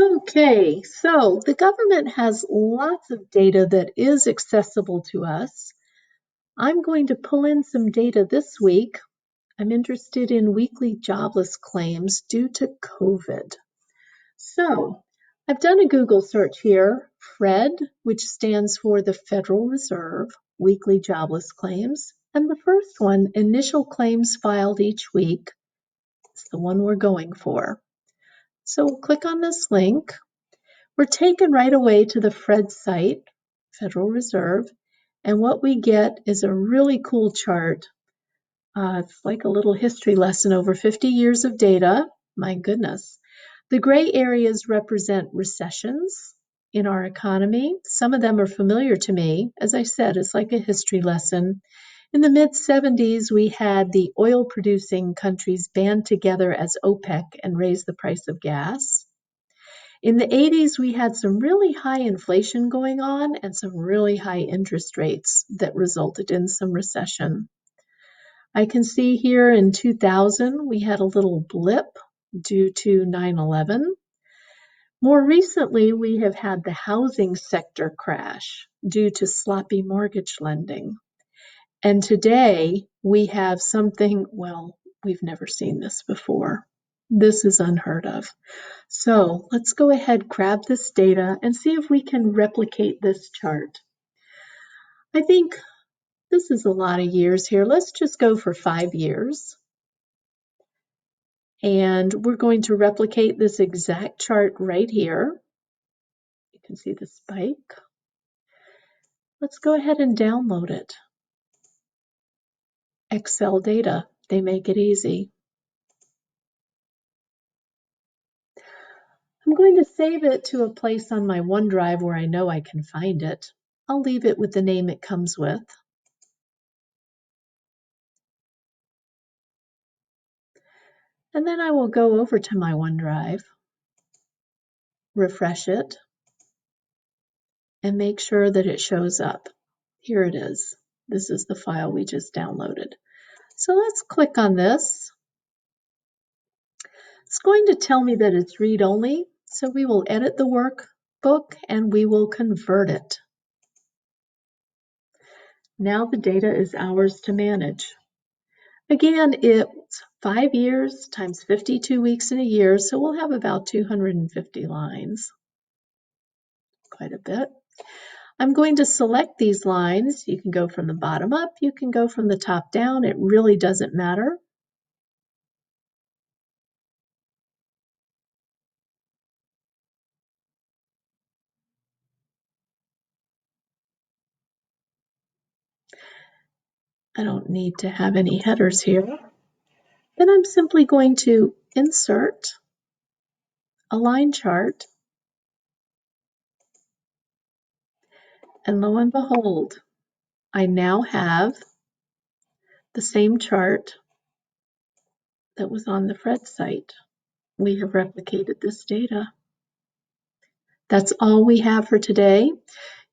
Okay, so the government has lots of data that is accessible to us. I'm going to pull in some data this week. I'm interested in weekly jobless claims due to COVID. So I've done a Google search here, FRED, which stands for the Federal Reserve, weekly jobless claims. And the first one, initial claims filed each week, is the one we're going for. So we'll click on this link. We're taken right away to the FRED site, Federal Reserve, and what we get is a really cool chart. It's like a little history lesson over 50 years of data. My goodness. The gray areas represent recessions in our economy. Some of them are familiar to me. As I said, it's like a history lesson. In the mid-70s, we had the oil-producing countries band together as OPEC and raise the price of gas. In the 80s, we had some really high inflation going on and some really high interest rates that resulted in some recession. I can see here in 2000, we had a little blip due to 9/11. More recently, we have had the housing sector crash due to sloppy mortgage lending. And today, we have something, well, we've never seen this before. This is unheard of. So let's go ahead, grab this data, and see if we can replicate this chart. I think this is a lot of years here. Let's just go for 5 years. And we're going to replicate this exact chart right here. You can see the spike. Let's go ahead and download it. Excel data, they make it easy. I'm going to save it to a place on my OneDrive where I know I can find it. I'll leave it with the name it comes with. And then I will go over to my OneDrive, refresh it, and make sure that it shows up. Here it is. This is the file we just downloaded. So let's click on this. It's going to tell me that it's read-only, so we will edit the workbook and we will convert it. Now the data is ours to manage. Again, it's 5 years times 52 weeks in a year, so we'll have about 250 lines. Quite a bit. I'm going to select these lines. You can go from the bottom up, you can go from the top down. It really doesn't matter. I don't need to have any headers here. Then I'm simply going to insert a line chart. And lo and behold, I now have the same chart that was on the FRED site. We have replicated this data. That's all we have for today.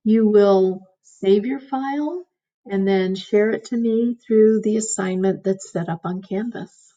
You will save your file and then share it to me through the assignment that's set up on Canvas.